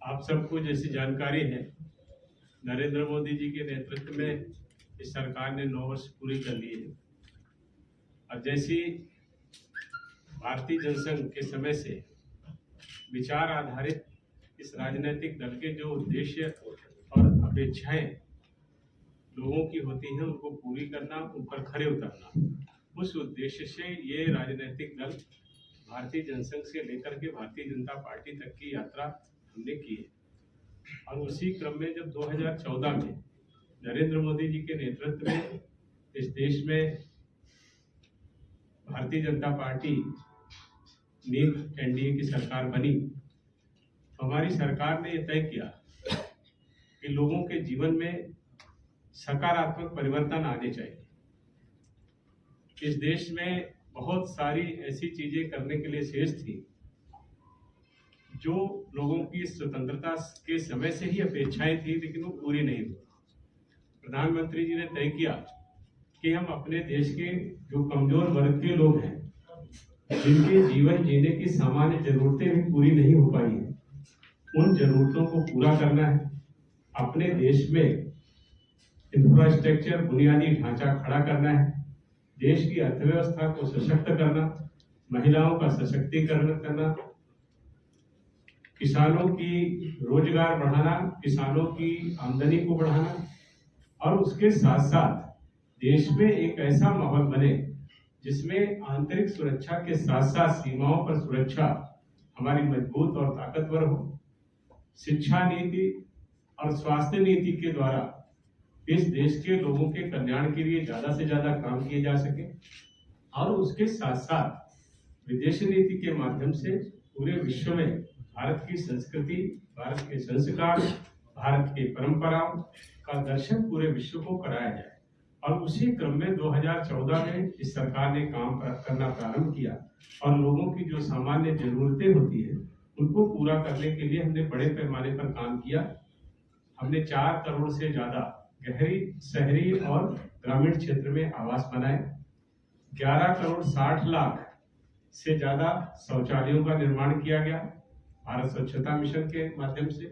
आप सबको जैसी जानकारी है, नरेंद्र मोदी जी के नेतृत्व में इस सरकार ने 9 वर्ष पूरी कर लिए हैं। और जैसी भारतीय जनसंघ के समय से विचार आधारित इस राजनीतिक दल के जो उद्देश्य और अपेक्षाएं लोगों की होती हैं उनको पूरी करना, उन पर खरे उतरना, उस उद्देश्य से ये राजनीतिक दल भारतीय जनसंघ से लेकर के भारतीय जनता पार्टी तक की यात्रा हमने की है। और उसी क्रम में जब 2014 में नरेंद्र मोदी जी के नेतृत्व में इस देश में भारतीय जनता पार्टी नीत एनडीए की सरकार बनी, तो हमारी सरकार ने यह तय किया कि लोगों के जीवन में सकारात्मक परिवर्तन आने चाहिए। इस देश में बहुत सारी ऐसी चीजें करने के लिए शेष थी जो लोगों की स्वतंत्रता के समय से ही अपेक्षाएं थी, लेकिन वो पूरी नहीं हुई। प्रधानमंत्री जी ने तय किया कि हम अपने देश के जो कमजोर वर्ग के लोग हैं, जिनके जीवन जीने की सामान्य जरूरतें भी पूरी नहीं हो पाई हैं, उन जरूरतों को पूरा करना है। अपने देश में इंफ्रास्ट्रक्चर, बुनियादी ढांचा खड़ा करना है। देश की अर्थव्यवस्था को सशक्त करना, महिलाओं का सशक्तिकरण करना, किसानों की रोजगार बढ़ाना, किसानों की आमदनी को बढ़ाना, और उसके साथ साथ देश में एक ऐसा माहौल बने जिसमें आंतरिक सुरक्षा के साथ साथ सीमाओं पर सुरक्षा हमारी मजबूत और ताकतवर हो। शिक्षा नीति और स्वास्थ्य नीति के द्वारा इस देश के लोगों के कल्याण के लिए ज्यादा से ज्यादा काम किए जा सके, और उसके साथ साथ विदेश नीति के माध्यम से पूरे विश्व में भारत की संस्कृति, भारत के संस्कार, भारत की परंपराओं का दर्शन पूरे विश्व को कराया जाए। और उसी क्रम में 2014 में इस सरकार ने काम करना प्रारंभ किया, और लोगों की जो सामान्य जरूरतें होती है उनको पूरा करने के लिए हमने बड़े पैमाने पर काम किया। हमने 4 करोड़ से ज्यादा गहरी शहरी और ग्रामीण क्षेत्र में आवास बनाए। 11 करोड़ 60 लाख से ज्यादा शौचालयों का निर्माण किया गया भारत स्वच्छता मिशन के माध्यम से।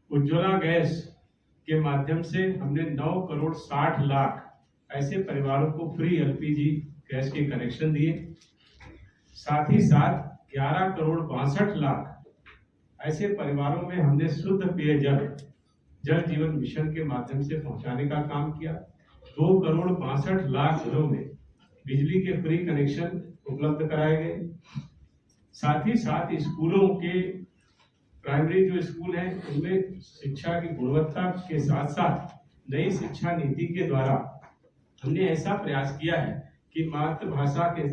उज्ज्वला गैस के माध्यम से हमने 9 करोड़ 60 लाख ऐसे परिवारों को फ्री एलपीजी गैस के कनेक्शन दिए। साथ ही साथ 11 करोड़ 62 लाख ऐसे परिवारों में हमने शुद्ध पेयजल जल जीवन मिशन के माध्यम से पहुंचाने का काम किया। 2 करोड़ 62 लाख घरों में बिजली के फ्री कनेक्शन उपलब्ध कराए गए। साथ ही साथ स्कूलों के प्राइमरी जो स्कूल हैं उनमें शिक्षा की गुणवत्ता के साथ साथ नई शिक्षा नीति के द्वारा हमने ऐसा प्रयास किया है कि मातृभाषा के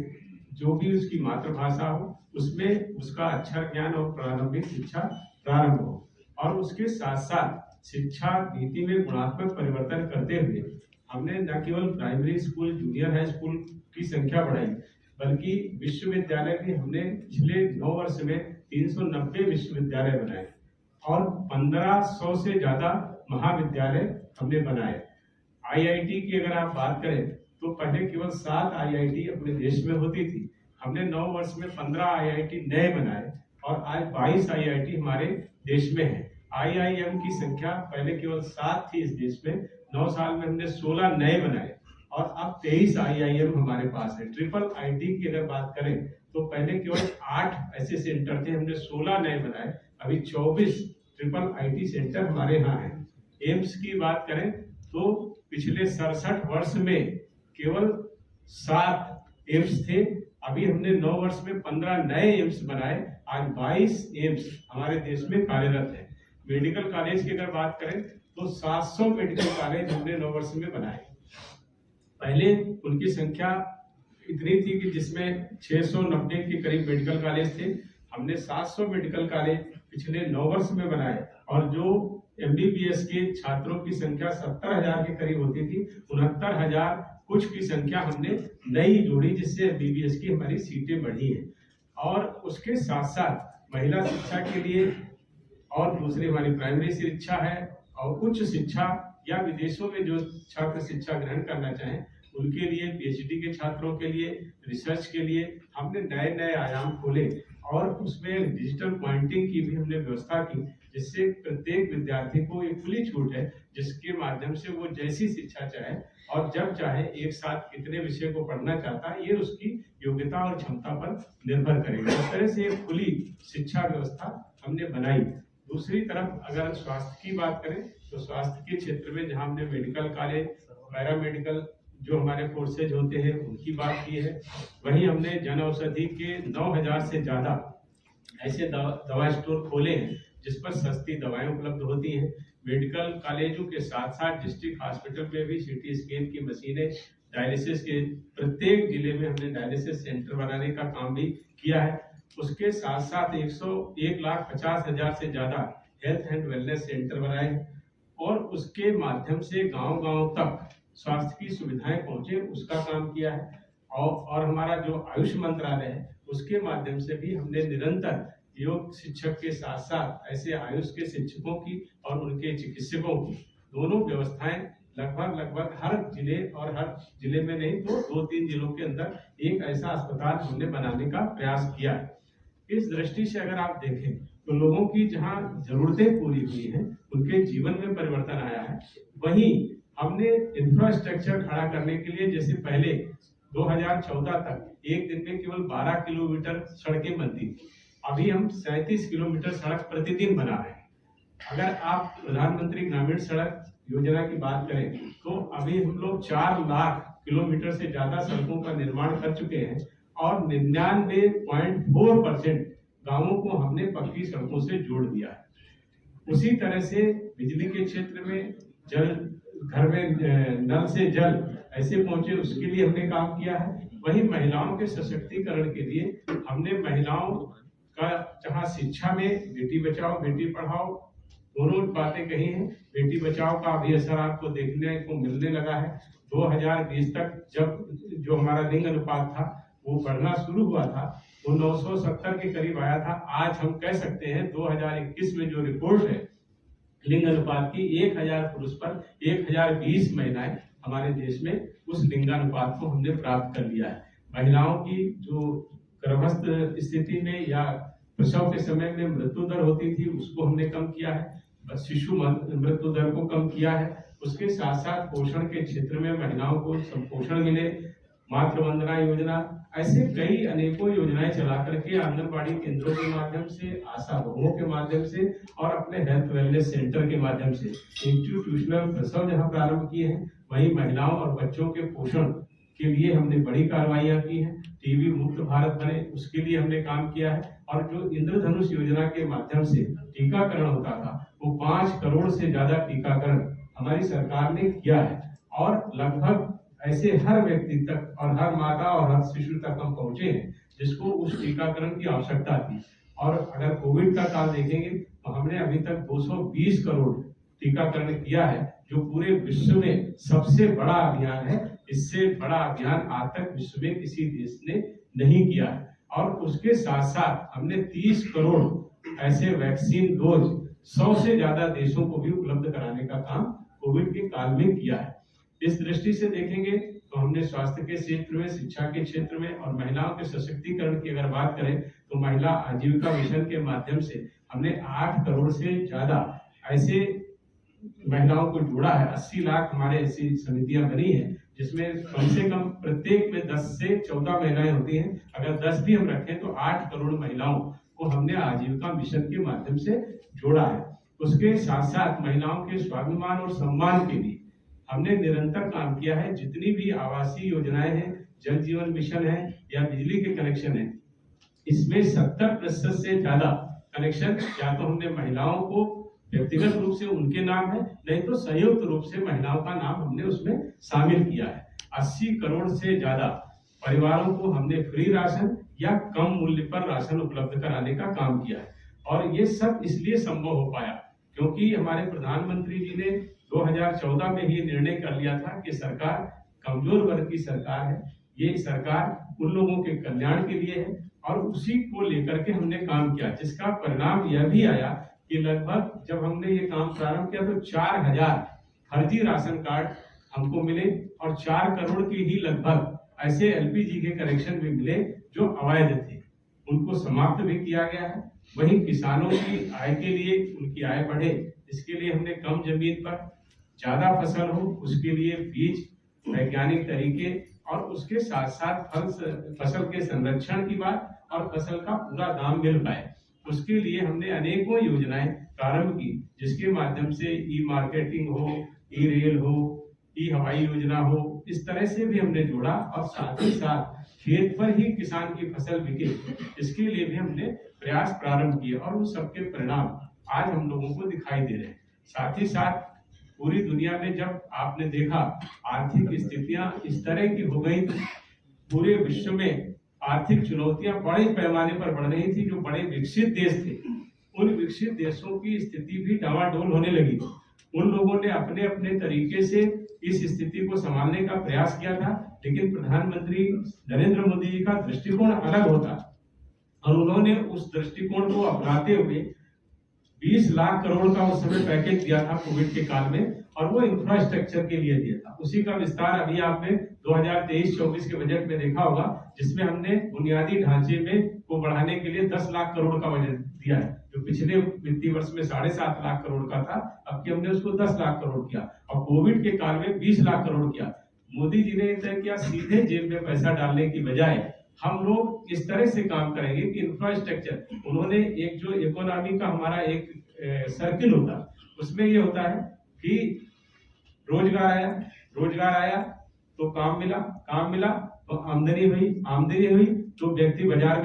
जो भी उसकी मातृभाषा हो उसमें उसका अक्षर ज्ञान और प्रारंभिक शिक्षा प्रारंभ हो। और उसके साथ साथ शिक्षा नीति में गुणात्मक परिवर्तन करते हुए हमने न केवल primary school, junior high school की संख्या बढ़ाई, बल्कि विश्वविद्यालय भी हमने पिछले 9 वर्ष में 390 विश्वविद्यालय बनाए और 1500 से ज्यादा महाविद्यालय हमने बनाए। आईआईटी की अगर आप बात करें तो पहले केवल 7 आईआईटी अपने देश में होती थी। हमने 9 वर्ष में 15 आईआईटी नए बनाए और आज 22 आईआईटी हमारे देश में है। आईआईएम की संख्या पहले केवल 7 थी इस देश में, 9 साल में हमने 16 नए बनाए और अब 23 आईआईएम हमारे पास है। ट्रिपल आईटी की अगर बात करें तो पहले केवल 8 ऐसे सेंटर थे, हमने 16 नए बनाए, अभी 24 ट्रिपल आईटी सेंटर हमारे यहाँ है। एम्स की बात करें तो पिछले 67 वर्ष में केवल 7 एम्स थे, अभी हमने 9 वर्ष में 15 नए एम्स बनाए, आज 22 एम्स हमारे देश में कार्यरत है। मेडिकल कॉलेज की अगर बात करें तो 700 मेडिकल कॉलेज हमने 9 वर्ष में बनाए। पहले उनकी संख्या इतनी थी कि जिसमें 690 के करीब मेडिकल कॉलेज थे, हमने 700 मेडिकल कॉलेज पिछले 9 वर्ष में बनाए। और जो एमबीबीएस के छात्रों की संख्या 70,000 के करीब होती थी, 69,000 कुछ की संख्या हमने नई जोड़ी, जिससे एमबीबीएस की हमारी सीटें बढ़ी हैं। और उसके साथ साथ महिला शिक्षा के लिए और दूसरी हमारी प्राइमरी शिक्षा है और उच्च शिक्षा या विदेशों में जो छात्र शिक्षा ग्रहण करना चाहें उनके लिए, पीएचडी के छात्रों के लिए, रिसर्च के लिए हमने नए नए आयाम खोले और उसमें डिजिटल पॉइंटिंग की भी हमने व्यवस्था की जिससे प्रत्येक विद्यार्थी को एक खुली छूट है, जिसके माध्यम से वो जैसी शिक्षा चाहे और जब चाहे एक साथ कितने विषय को पढ़ना चाहता है, ये उसकी योग्यता और क्षमता पर निर्भर करेगा। इस तरह से एक खुली शिक्षा व्यवस्था हमने बनाई। दूसरी तरफ अगर स्वास्थ्य की बात करें तो स्वास्थ्य के क्षेत्र में जहां हमने मेडिकल कॉलेज, पैरामेडिकल जो हमारे कोर्सेज होते हैं उनकी बात की है, वहीं हमने जन औषधि के 9000 से ज्यादा ऐसे दवा स्टोर खोले हैं जिस पर सस्ती दवाएं उपलब्ध होती हैं। मेडिकल कॉलेजों के साथ साथ डिस्ट्रिक्ट हॉस्पिटल में भी सीटी स्कैन की मशीनें, डायलिसिस के प्रत्येक जिले में हमने डायलिसिस सेंटर बनाने का काम भी किया है। उसके साथ साथ 1,50,000 से ज्यादा हेल्थ एंड वेलनेस सेंटर बनाए हैं और उसके माध्यम से गांव-गांव तक स्वास्थ्य की सुविधाएं पहुंचे, उसका काम किया है। और हमारा जो आयुष मंत्रालय है उसके माध्यम से भी हमने निरंतर योग शिक्षक के साथ साथ ऐसे आयुष के शिक्षकों की और उनके चिकित्सकों की दोनों व्यवस्थाएं लगभग हर जिले, और हर जिले में नहीं तो 2-3 जिलों के अंदर एक ऐसा अस्पताल हमने बनाने का प्रयास किया है। इस दृष्टि से अगर आप देखें तो लोगों की जहां जरूरतें पूरी हुई हैं, उनके जीवन में परिवर्तन आया है। वहीं हमने इंफ्रास्ट्रक्चर खड़ा करने के लिए, जैसे पहले 2014 तक एक दिन में केवल 12 किलोमीटर सड़कें बनती थी, अभी हम 37 किलोमीटर सड़क प्रतिदिन बना रहे हैं। अगर आप प्रधानमंत्री ग्रामीण सड़क योजना की बात करें तो अभी हम लोग 4 लाख किलोमीटर से ज्यादा सड़कों का निर्माण कर चुके हैं और 99.4% गांवों को हमने पक्की सड़कों से जोड़ दिया है। उसी तरह से बिजली के क्षेत्र में जल, घर में नल से जल ऐसे पहुंचे, उसके लिए हमने काम किया है। वहीं महिलाओं के सशक्तिकरण के लिए हमने महिलाओं का जहां शिक्षा में बेटी बचाओ बेटी पढ़ाओ दोनों बातें कही हैं। बेटी बचाओ का अभी असर आपको देखने को मिलने लगा है। 2020 तक जब जो हमारा लिंग अनुपात था वो बढ़ना शुरू हुआ था, वो 970 के करीब आया था। आज हम कह सकते हैं 2021 में जो रिपोर्ट है लिंग अनुपात की, 1000 पुरुष पर 1020 महिलाएं हमारे देश में उस लिंगानुपात को हमने प्राप्त कर लिया है। महिलाओं की जो गर्भस्थ स्थिति में या प्रसव के समय में मृत्यु दर होती थी उसको हमने कम किया है, शिशु मृत्यु दर को कम किया है। उसके साथ साथ पोषण के क्षेत्र में महिलाओं को संपोषण मिले, मातृ वंदना योजना, ऐसे कई अनेकों योजनाएं चला करके आंगनबाड़ी केंद्रों के माध्यम से, आशा बहुओं के माध्यम से और अपने हेल्थ वेलनेस सेंटर के माध्यम से इंस्टीट्यूशनल प्रसव जहां प्रारंभ किए हैं, वहीं महिलाओं और बच्चों के पोषण के लिए हमने बड़ी कार्रवाइयां की हैं। टीबी मुक्त भारत बने उसके लिए हमने काम किया है। और जो इंद्रधनुष योजना के माध्यम से टीकाकरण होता था वो 5 करोड़ से ज्यादा टीकाकरण हमारी सरकार ने किया है और लगभग ऐसे हर व्यक्ति तक और हर माता और हर शिशु तक हम पहुंचे हैं जिसको उस टीकाकरण की आवश्यकता थी। और अगर कोविड का काल देखेंगे तो हमने अभी तक 220 करोड़ टीकाकरण किया है, जो पूरे विश्व में सबसे बड़ा अभियान है। इससे बड़ा अभियान आज तक विश्व में किसी देश ने नहीं किया है। और उसके साथ साथ हमने 30 करोड़ ऐसे वैक्सीन डोज 100 से ज्यादा देशों को भी उपलब्ध कराने का काम कोविड के काल में किया है। इस दृष्टि से देखेंगे तो हमने स्वास्थ्य के क्षेत्र में, शिक्षा के क्षेत्र में और महिलाओं के सशक्तिकरण की अगर बात करें तो महिला आजीविका मिशन के माध्यम से हमने 8 करोड़ से ज्यादा ऐसे महिलाओं को जोड़ा है। 80 लाख हमारे ऐसी समितियां बनी हैं जिसमें कम से कम प्रत्येक में 10 से 14 महिलाएं होती हैं। अगर 10 भी हम रखें तो 8 करोड़ महिलाओं को हमने आजीविका मिशन के माध्यम से जोड़ा है। उसके साथ साथ महिलाओं के स्वाभिमान और सम्मान के लिए हमने निरंतर काम किया है। जितनी भी आवासीय योजनाएं हैं, जल जीवन मिशन है या बिजली के कनेक्शन है, इसमें 70% से ज्यादा कनेक्शन या तो हमने महिलाओं को व्यक्तिगत रूप से उनके नाम है, नहीं तो संयुक्त रूप से महिलाओं का नाम हमने उसमें शामिल किया है। 80 करोड़ से ज्यादा परिवारों को हमने फ्री राशन या कम मूल्य पर राशन उपलब्ध कराने का काम किया है। और ये सब इसलिए संभव हो पाया क्योंकि हमारे प्रधानमंत्री जी ने 2014 में ही निर्णय कर लिया था कि सरकार कमजोर वर्ग की सरकार है, ये सरकार उन लोगों के कल्याण के लिए है। और उसी को लेकर के हमने काम किया, जिसका परिणाम यह भी आया कि लगभग जब हमने ये काम प्रारंभ किया तो 4000 फर्जी राशन कार्ड हमको मिले और 4 करोड़ की ही लगभग ऐसे एलपीजी के कनेक्शन भी मिले जो अवैध थे। उनको समाप्त भी किया गया है। वहीं किसानों की आय के लिए, उनकी आय बढ़े, इसके लिए हमने कम जमीन पर ज्यादा फसल हो, उसके लिए बीज, वैज्ञानिक तरीके और उसके साथ साथ फसल के संरक्षण की बात और फसल का पूरा दाम मिल पाए, उसके लिए हमने अनेकों योजनाएं प्रारंभ की, जिसके माध्यम से ई मार्केटिंग हो, ई रेल हो, ई हवाई योजना हो, इस तरह से भी हमने जोड़ा और साथ ही साथ खेत पर ही किसान की फसल बिके, इसके लिए भी हमने प्रयास प्रारंभ किए और उन सबके परिणाम आज हम लोगों को दिखाई दे रहे हैं। साथ ही साथ पूरी दुनिया में जब आपने देखा आर्थिक स्थितियां इस तरह की हो गई, पूरे विश्व में आर्थिक चुनौतियां बड़े पैमाने पर बढ़ रही थी। जो बड़े विकसित देश थे, उन विकसित देशों की स्थिति भी डावाडोल होने लगी। उन लोगों ने अपने अपने तरीके से इस स्थिति को संभालने का प्रयास किया था, लेकिन प्रधानमंत्री नरेंद्र मोदी जी का दृष्टिकोण अलग होता और उन्होंने उस दृष्टिकोण को अपनाते हुए 20 लाख करोड़ का उस समय पैकेज दिया था कोविड के काल में, और वो इंफ्रास्ट्रक्चर के लिए दिया था। उसी का विस्तार अभी आपने 2023-24 के बजट में देखा होगा, जिसमें हमने बुनियादी ढांचे में को बढ़ाने के लिए 10 लाख करोड़ का बजट दिया है, जो पिछले वित्तीय वर्ष में 7.5 लाख करोड़ का था, अब कि हमने उसको 10 लाख करोड़ किया और कोविड के काल में 20 लाख करोड़ किया। मोदी जी ने तय किया सीधे जेब में पैसा डालने की बजाय हम लोग इस तरह से काम करेंगे कि इंफ्रास्ट्रक्चर, उन्होंने एक जो इकोनॉमी का हमारा एक सर्किल होता है, उसमें ये होता है कि रोजगार आया तो काम मिला तो आमदनी हुई तो व्यक्ति बाजार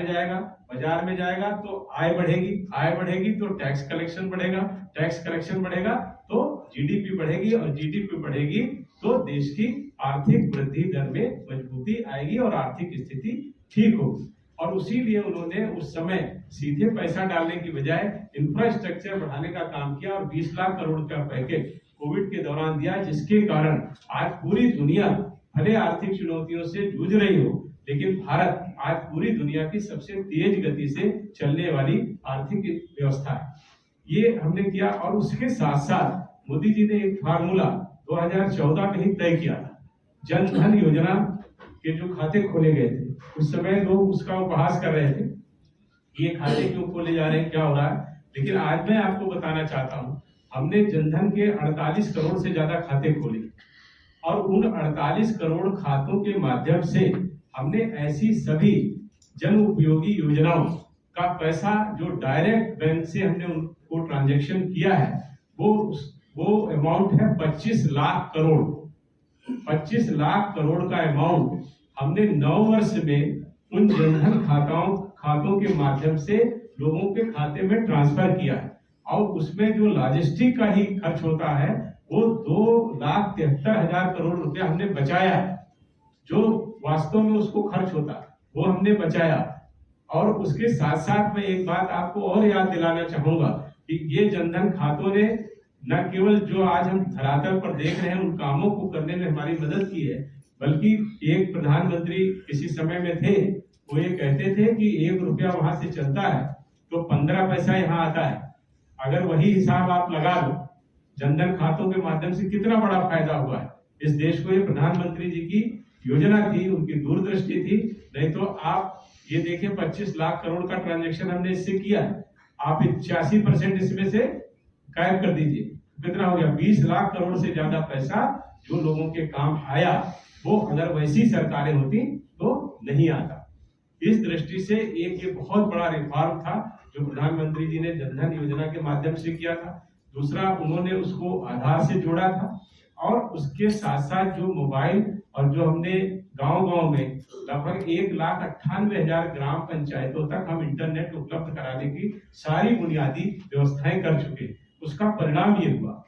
में जाएगा तो आय बढ़ेगी तो टैक्स कलेक्शन बढ़ेगा तो जीडीपी बढ़ेगी और जीडीपी बढ़ेगी तो देश की आर्थिक वृद्धि दर में मजबूती आएगी और आर्थिक स्थिति ठीक होगी। और उसी लिए उन्होंने उस समय सीधे पैसा डालने की बजाय इंफ्रास्ट्रक्चर बढ़ाने का काम किया और 20 लाख करोड़ का पैकेज कोविड के दौरान दिया, जिसके कारण आज पूरी दुनिया भले आर्थिक चुनौतियों से जूझ रही हो, लेकिन भारत आज पूरी दुनिया की सबसे तेज गति से चलने वाली आर्थिक व्यवस्था है। ये हमने किया और उसके साथ साथ मोदी जी ने एक फार्मूला 2014 में ही तय किया था। जन धन योजना के जो खाते खोले गए थे, उस समय लोग उसका उपहास कर रहे थे, ये खाते क्यों खोले जा रहे हैं, क्या हो रहा है, लेकिन आज मैं आपको बताना चाहता हूं, हमने जनधन के 48 करोड़ से ज्यादा खाते खोले और उन 48 करोड़ खातों के माध्यम से हमने ऐसी सभी जन उपयोगी योजनाओं का पैसा जो डायरेक्ट बैंक से हमने उनको ट्रांजैक्शन किया है, वो अमाउंट है 25 लाख करोड़। 25 लाख करोड़ का अमाउंट हमने 9 वर्ष में उन जनधन खातों के माध्यम से लोगों के खाते में ट्रांसफर किया है और उसमें जो लॉजिस्टिक का ही खर्च होता है वो 2,73,000 करोड़ रुपया हमने बचाया है। जो वास्तव में उसको खर्च होता वो हमने बचाया। और उसके साथ साथ मैं एक बात आपको और याद दिलाना चाहूंगा कि ये जनधन खातों ने न केवल जो आज हम धरातल पर देख रहे हैं उन कामों को करने में हमारी मदद की है, बल्कि एक प्रधानमंत्री किसी समय में थे, वो ये कहते थे कि 1 रुपया वहां से चलता है तो 15 पैसा यहाँ आता है। अगर वही हिसाब आप लगा लो, जनधन खातों के माध्यम से कितना बड़ा फायदा हुआ है इस देश को। ये प्रधानमंत्री जी की योजना थी, उनकी दूरदृष्टि थी। नहीं तो आप ये देखें 25 लाख करोड़ का ट्रांजैक्शन हमने इससे किया है, आप 86% इसमें से गायब कर दीजिए, कितना हो गया 20 लाख करोड़ से ज्यादा पैसा जो लोगों के काम आया, वो अगर वैसी सरकारें होती तो नहीं आता। इस दृष्टि से एक ये बहुत बड़ा रिफॉर्म था जो प्रधानमंत्री जी ने जनधन योजना के माध्यम से किया था। दूसरा, उन्होंने उसको आधार से जोड़ा था और उसके साथ साथ जो मोबाइल और जो हमने गांव-गांव में लगभग 1,98,000 ग्राम पंचायतों तक हम इंटरनेट उपलब्ध कराने की सारी बुनियादी व्यवस्थाएं कर चुके। उसका परिणाम ये हुआ,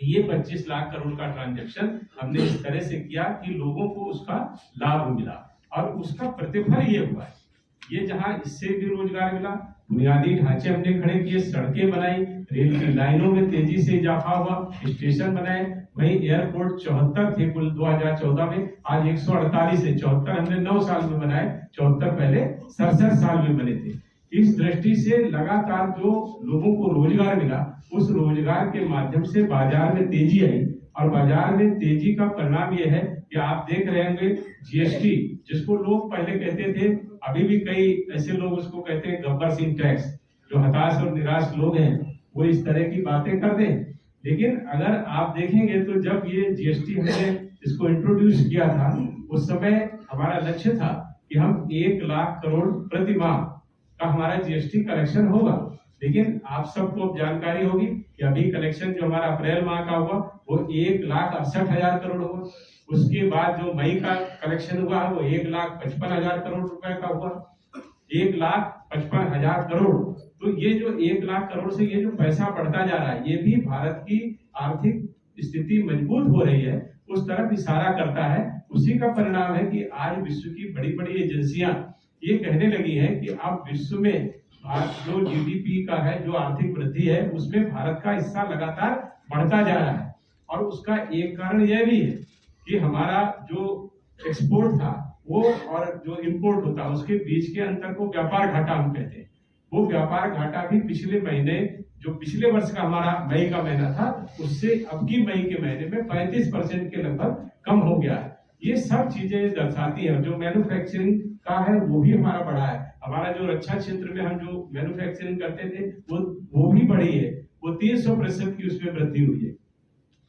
ये 25 लाख करोड़ का ट्रांजैक्शन हमने इस तरह से किया कि लोगों को उसका लाभ मिला और उसका प्रतिफल ये हुआ है। ये जहां इससे भी रोजगार मिला, बुनियादी ढांचे हमने खड़े किए, सड़कें बनाई, रेल की लाइनों में तेजी से इजाफा हुआ, स्टेशन बनाए, वहीं एयरपोर्ट 74 थे कुल 2014 में, आज 148 है। 74 हमने 9 साल में बनाए, 74 पहले 67 साल में बने थे। इस दृष्टि से लगातार जो लोगों को रोजगार मिला, उस रोजगार के माध्यम से बाजार में तेजी आई और बाजार में तेजी का परिणाम यह है कि आप देख रहे होंगे जीएसटी, जिसको लोग पहले कहते थे अभी भी कई ऐसे लोग उसको कहते हैं गब्बर सिंह टैक्स, जो हताश और निराश लोग हैं वो इस तरह की बातें कर दें। लेकिन अगर आप देखेंगे तो जब ये जीएसटी हमने इसको इंट्रोड्यूस किया था, उस समय हमारा लक्ष्य था कि हम 1 लाख करोड़ प्रति माह का हमारा जीएसटी कलेक्शन होगा। लेकिन आप सबको जानकारी होगी कि अभी कलेक्शन जो हमारा अप्रैल माह का हुआ वो 1,68,000 करोड़ हुआ। उसके बाद जो मई का कलेक्शन हुआ वो 1,55,000 करोड़ रुपए का हुआ, 1,55,000 करोड़। तो ये जो 1 लाख करोड़ से ये जो पैसा बढ़ता जा रहा है, ये भी भारत की आर्थिक स्थिति मजबूत हो रही है, उस तरफ इशारा करता है। उसी का परिणाम है कि आज विश्व की बड़ी बड़ी एजेंसियां ये कहने लगी हैं कि अब विश्व में जो जीडीपी का है, जो आर्थिक वृद्धि है, उसमें भारत का हिस्सा लगातार बढ़ता जा रहा है। और उसका एक कारण यह भी है कि हमारा जो एक्सपोर्ट था वो और जो इंपोर्ट होता है उसके बीच के अंतर को व्यापार घाटा हम कहते हैं। वो व्यापार घाटा भी पिछले महीने, जो पिछले वर्ष का हमारा मई का महीना था, उससे अब की मई के महीने में 35% के लगभग कम हो गया है। ये सब चीजें दर्शाती है। जो मैन्युफैक्चरिंग का है वो भी हमारा बढ़ा है। हमारा जो रक्षा क्षेत्र में हम जो मैन्युफैक्चरिंग करते थे वो भी बढ़ी है, वो 300% की उसमें वृद्धि हुई है।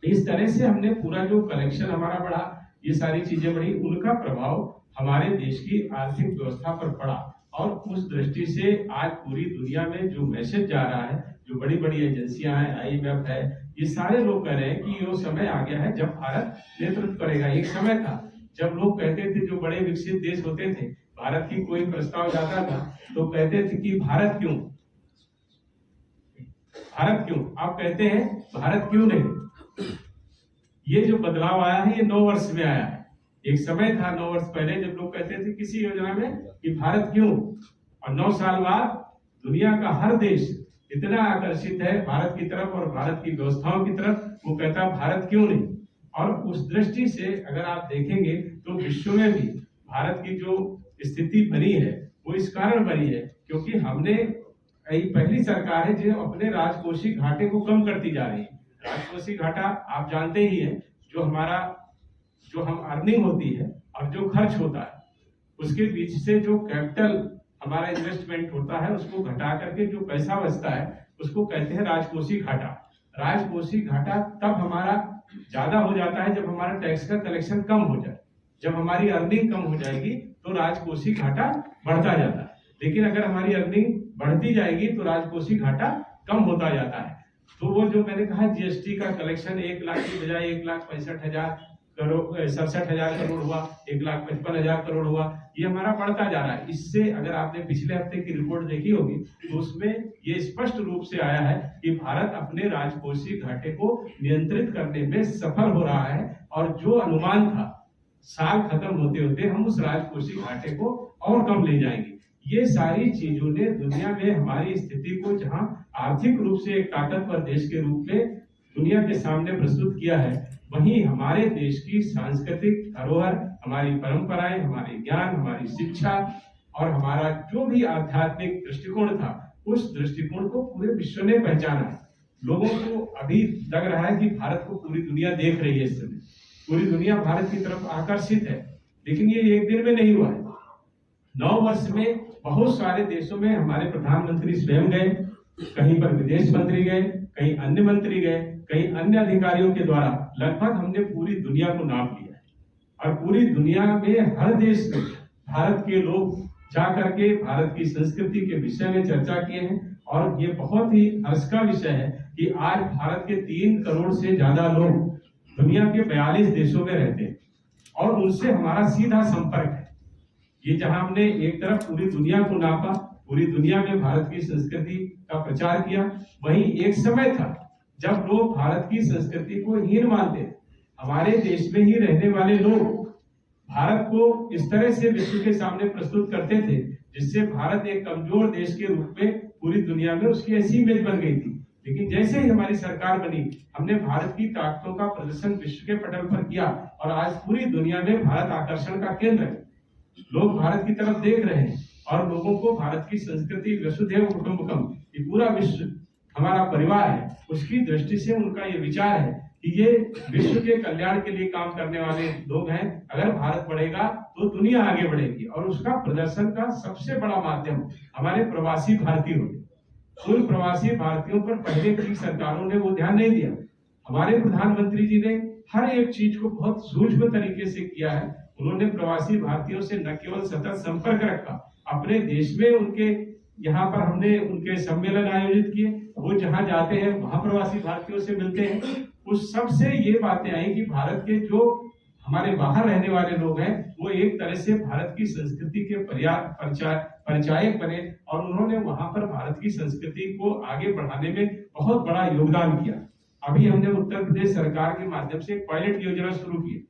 इस तरह से हमने पूरा जो कलेक्शन हमारा बढ़ा, ये सारी चीजें बढ़ी, उनका प्रभाव हमारे देश की आर्थिक व्यवस्था पर पड़ा। और उस दृष्टि से आज पूरी दुनिया में जो मैसेज जा रहा है, जो बड़ी बड़ी एजेंसियां हैं, IMF है, ये सारे लोग कह रहे हैं कि ये समय आ गया है जब भारत नेतृत्व करेगा। एक समय था जब लोग कहते थे, जो बड़े विकसित देश होते थे, भारत की कोई प्रस्ताव जाता था तो कहते थे कि भारत क्यों, भारत क्यों। आप कहते हैं भारत क्यों नहीं। ये जो बदलाव आया है ये 9 वर्ष में आया है। एक समय था 9 वर्ष पहले जब लोग कहते थे किसी योजना में कि भारत क्यों, और 9 साल बाद दुनिया का हर देश इतना आकर्षित है भारत की तरफ और भारत की व्यवस्थाओं की तरफ, वो कहता भारत क्यों नहीं। और उस दृष्टि से अगर आप देखेंगे तो विश्व में भी भारत की जो स्थिति बनी है वो इस कारण बनी है क्योंकि हमने पहली सरकार है जो अपने राजकोषीय घाटे को कम करती जा रही है। राजकोषीय घाटा आप जानते ही है, जो हम अर्निंग होती है और जो खर्च होता है उसके बीच से जो कैपिटल हमारा इन्वेस्टमेंट होता है उसको घटा करके जो पैसा बचता है उसको कहते हैं राजकोषीय घाटा। राजकोषीय घाटा तब हमारा ज्यादा हो जाता है जब हमारा टैक्स का कलेक्शन कम हो जाए। जब हमारी अर्निंग कम हो जाएगी तो राजकोषीय घाटा बढ़ता जाता है, लेकिन अगर हमारी अर्निंग बढ़ती जाएगी तो राजकोषीय घाटा कम होता जाता है। तो वो जो मैंने कहा जीएसटी का कलेक्शन 1 लाख की बजाय 1,67,000 करोड़ हुआ, 1,55,000 करोड़ हुआ, ये हमारा बढ़ता जा रहा है। इससे अगर आपने पिछले हफ्ते की रिपोर्ट देखी होगी तो उसमें ये स्पष्ट रूप से आया है कि भारत अपने राजकोषीय घाटे को नियंत्रित करने में सफल हो रहा है। और जो अनुमान था साल खत्म होते होते हम उस राजकोषीय घाटे को और कम ले जाएंगे। ये सारी चीजों ने दुनिया में हमारी स्थिति को, जहां आर्थिक रूप से एक ताकतवर देश के रूप में दुनिया के सामने प्रस्तुत किया है, वहीं हमारे देश की सांस्कृतिक धरोहर, हमारी परंपराएं, हमारे ज्ञान, हमारी शिक्षा और हमारा जो भी आध्यात्मिक दृष्टिकोण था, उस दृष्टिकोण को पूरे विश्व ने पहचाना है। लोगों को अभी लग रहा है कि भारत को पूरी दुनिया देख रही है। इस समय पूरी दुनिया भारत की तरफ आकर्षित है, लेकिन ये एक दिन में नहीं हुआ है। 9 वर्ष में बहुत सारे देशों में हमारे प्रधानमंत्री स्वयं गए, कहीं पर विदेश मंत्री गए, कहीं अन्य मंत्री गए, कहीं अन्य अधिकारियों के द्वारा लगभग हमने पूरी दुनिया को नाप लिया है। और पूरी दुनिया में हर देश में भारत के लोग जाकर के भारत की संस्कृति के विषय में चर्चा किए हैं। और ये बहुत ही हर्ष का विषय है कि आज भारत के 3 करोड़ से ज्यादा लोग दुनिया के 42 देशों में रहते हैं और उनसे हमारा सीधा संपर्क है। ये जहां हमने एक तरफ पूरी दुनिया को नापा, पूरी दुनिया में भारत की संस्कृति का प्रचार किया, वहीं एक समय था जब लोग भारत की संस्कृति को हीन मानते थे। हमारे देश में ही रहने वाले लोग भारत को इस तरह से विश्व के सामने प्रस्तुत करते थे जिससे भारत एक कमजोर देश के रूप में पूरी दुनिया में उसकी ऐसी इमेज बन गई थी। लेकिन जैसे ही हमारी सरकार बनी, हमने भारत की ताकतों का प्रदर्शन विश्व के पटल पर किया और आज पूरी दुनिया में भारत आकर्षण का केंद्र है। लोग भारत की तरफ देख रहे हैं और लोगों को भारत की संस्कृति वसुधैव कुटुंबकम, ये पूरा विश्व हमारा परिवार है, उसकी दृष्टि से उनका ये विचार है कि ये विश्व के कल्याण के लिए काम करने वाले लोग हैं। अगर भारत बढ़ेगा तो दुनिया आगे बढ़ेगी। और उसका प्रदर्शन का सबसे बड़ा माध्यम हमारे प्रवासी भारतीय होंगे। उन प्रवासी भारतीयों पर पहले की सरकारों ने वो ध्यान नहीं दिया। हमारे प्रधानमंत्री जी ने हर एक चीज को बहुत सूक्ष्म तरीके से किया है। उन्होंने प्रवासी भारतीयों से न केवल सतत संपर्क रखा, अपने देश में उनके यहाँ पर हमने उनके सम्मेलन आयोजित किए, वो जहाँ जाते हैं वहां प्रवासी भारतीयों से मिलते हैं। उस सब से ये बातें आई कि भारत के जो हमारे बाहर रहने वाले लोग हैं वो एक तरह से भारत की संस्कृति के परिचायक बने, और उन्होंने वहां पर भारत की संस्कृति को आगे बढ़ाने में बहुत बड़ा योगदान किया। अभी हमने उत्तर प्रदेश सरकार के माध्यम से एक पायलट योजना शुरू की।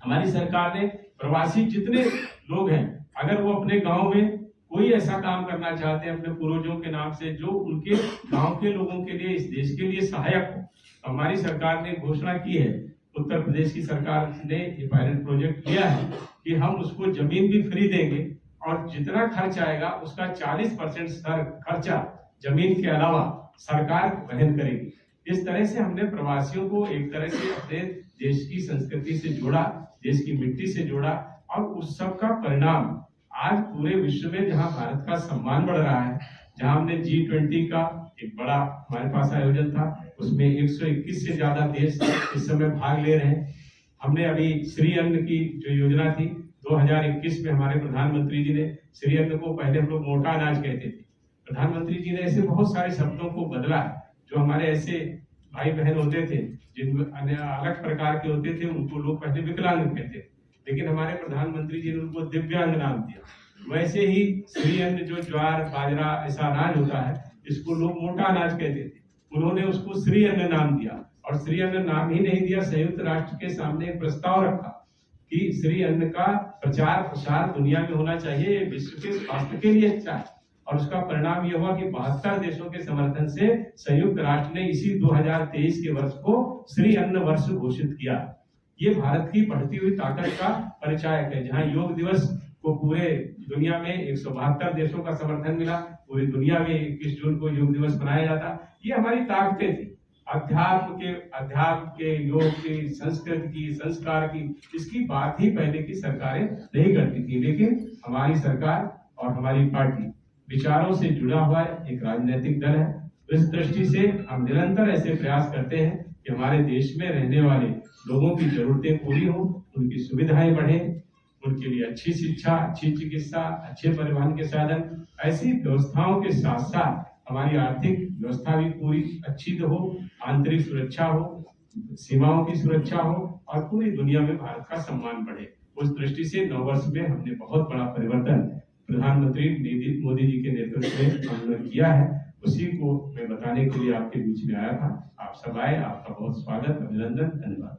हमारी सरकार ने प्रवासी जितने लोग हैं, अगर वो अपने गांव में कोई ऐसा काम करना चाहते हैं अपने पूर्वजों के नाम से जो उनके गांव के लोगों के लिए, इस देश के लिए सहायक हो, तो हमारी सरकार ने घोषणा की है, उत्तर प्रदेश की सरकार ने ये पायलट प्रोजेक्ट किया है कि हम उसको जमीन भी फ्री देंगे और जितना खर्च आएगा उसका 40% खर्चा जमीन के अलावा सरकार वहन करेगी। इस तरह से हमने प्रवासियों को एक तरह से अपने देश की संस्कृति से जोड़ा, देश की मिट्टी से जोड़ा, और उस सब का परिणाम आज पूरे विश्व में जहां भारत का सम्मान बढ़ रहा है, जहां हमने G20 का एक बड़ा हमारे पास आयोजन था, उसमें 121 से ज्यादा देश इस समय भाग ले रहे हैं। हमने अभी श्री अन्न की जो योजना थी 2021 में, हमारे प्रधानमंत्री जी ने श्री अन्न को, पहले हम लोग मोटा अनाज कहते थे, प्रधानमंत्री जी ने ऐसे बहुत सारे शब्दों को बदला। जो हमारे ऐसे भाई बहन होते थे जिनमें अलग प्रकार के होते थे, उनको लोग पहले विकलांग कहते थे, लेकिन हमारे प्रधानमंत्री जी ने उनको दिव्यांग नाम दिया। वैसे ही श्री अन्न जो ज्वार बाजरा ऐसा अनाज होता है, इसको लोग मोटा अनाज कहते थे, उन्होंने उसको श्री अन्न नाम दिया। और श्री अन्न नाम ही नहीं दिया, संयुक्त राष्ट्र के सामने एक प्रस्ताव रखा कि श्री अन्न का प्रचार प्रसार दुनिया में होना चाहिए, ये विश्व के स्वास्थ्य के लिए अच्छा है। और उसका परिणाम यह हुआ कि 72 देशों के समर्थन से संयुक्त राष्ट्र ने इसी 2023 के वर्ष को श्री अन्न वर्ष घोषित किया। ये भारत की बढ़ती हुई ताकत का परिचायक है। जहां योग दिवस को पूरे दुनिया में 172 देशों का समर्थन मिला, पूरी दुनिया में 21 जून को योग दिवस मनाया जाता, ये हमारी ताकतें थी। अध्यात्म के, योग की, संस्कृति की, संस्कार की, इसकी बात ही पहले की सरकारें नहीं करती थी। लेकिन हमारी सरकार और हमारी पार्टी विचारों से जुड़ा हुआ एक राजनीतिक दल है। तो इस दृष्टि से हम निरंतर ऐसे प्रयास करते हैं कि हमारे देश में रहने वाले लोगों की जरूरतें पूरी हो, उनकी सुविधाएं बढ़े, उनके लिए अच्छी शिक्षा, अच्छी चिकित्सा, अच्छे परिवहन के साधन, ऐसी व्यवस्थाओं के साथ साथ हमारी आर्थिक व्यवस्था भी पूरी अच्छी हो, आंतरिक सुरक्षा हो, सीमाओं की सुरक्षा हो, और पूरी दुनिया में भारत का सम्मान बढ़े। उस दृष्टि से नववर्ष में हमने बहुत बड़ा परिवर्तन प्रधानमंत्री मोदी जी के नेतृत्व में हमने किया है। उसी को मैं बताने के लिए आपके बीच में आया था। आप सब आए, आपका बहुत स्वागत, अभिनंदन, धन्यवाद।